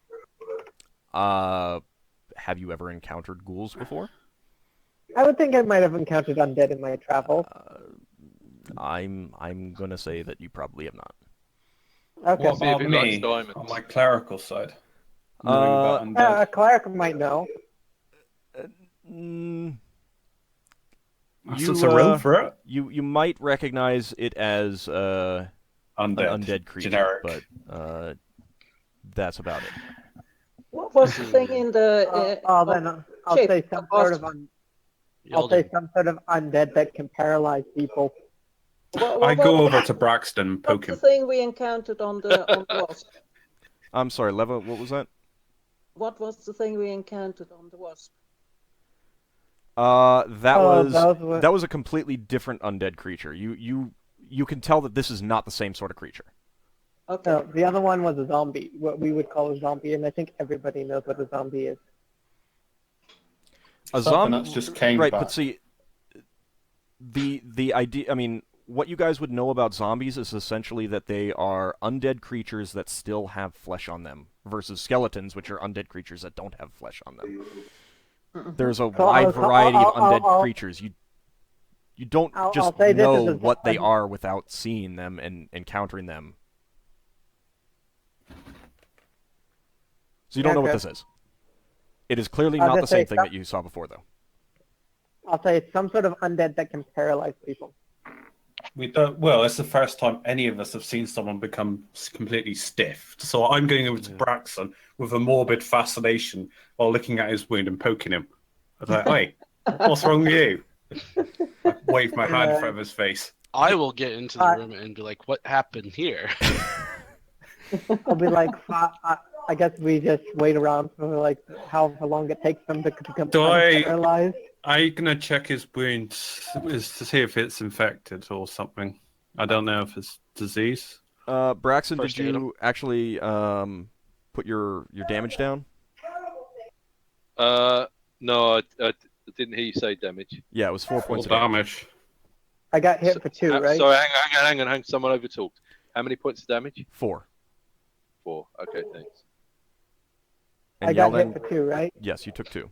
Have you ever encountered ghouls before? I would think I might have encountered undead in my travels. I'm gonna say that you probably have not. What Okay. about me on my clerical side? A cleric might know. It's a room for it. You might recognize it as an undead creature, generic. But that's about it. What was the thing in the? I'll say some sort of some sort of undead that can paralyze people. I go over to Braxton and poke him. What's the thing we encountered on the wasp? I'm sorry, Leva. What was that? What was the thing we encountered on the wasp? That was a completely different undead creature. You can tell that this is not the same sort of creature. Okay. No, the other one was a zombie, what we would call a zombie, and I think everybody knows what a zombie is. A zombie that's just came right, back. but see, the idea. I mean, what you guys would know about zombies is essentially that they are undead creatures that still have flesh on them, versus skeletons, which are undead creatures that don't have flesh on them. There's a wide variety of undead creatures. You don't just know what they are without seeing them and encountering them. So you don't know what this is. It is clearly not the same thing that you saw before, though. I'll say it's some sort of undead that can paralyze people. We don't. Well, it's the first time any of us have seen someone become completely stiff. So I'm going over to Braxton with a morbid fascination while looking at his wound and poking him. I was like, "Hey, what's wrong with you?" I waved my hand in front of his face. I will get into the room and be like, "What happened here?" I'll be like, I guess we just wait around for like however long it takes them to become paralyzed. I'm gonna check his wound to see if it's infected or something. I don't know if it's disease. Braxon, did you actually put your damage down? No, I didn't hear you say damage. Yeah, it was 4 points of damage. I got hit for 2, right? Sorry, hang on. Someone overtalked. How many points of damage? 4. 4. Okay, thanks. And I got hit for 2, right? Yes, you took 2.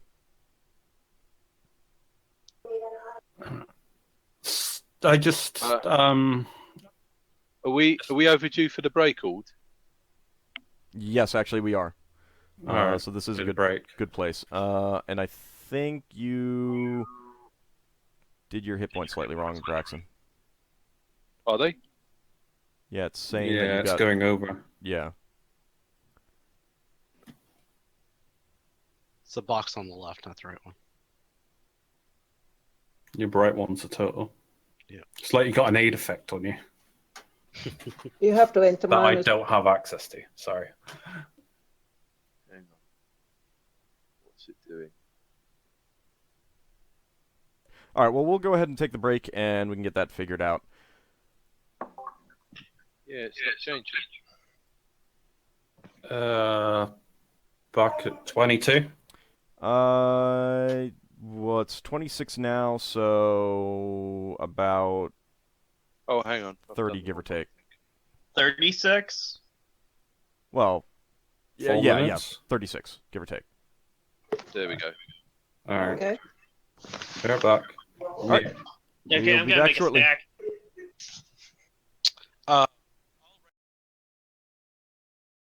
I just Are we overdue for the break, Auld? Yes, actually we are. So this is a good place. And I think you did your hit points slightly wrong, Braxon. Are they? Yeah, it's saying that you it's got... going over. Yeah. It's the box on the left, not the right one. Your bright one's a total. Yeah. It's like you got an aid effect on you. You have to enter that I minus. don't have access to. Sorry. Hang What's it doing? All right, well, we'll go ahead and take the break, and we can get that figured out. Yeah, it's not changing. Back at 22. Well, it's 26 now, so about Oh, hang on. 30, give or take. 36. Well, Four yeah, minutes. 36, give or take. There we go. All right. Okay. We're back. All right. Okay, We'll I'm be gonna back make shortly. a snack.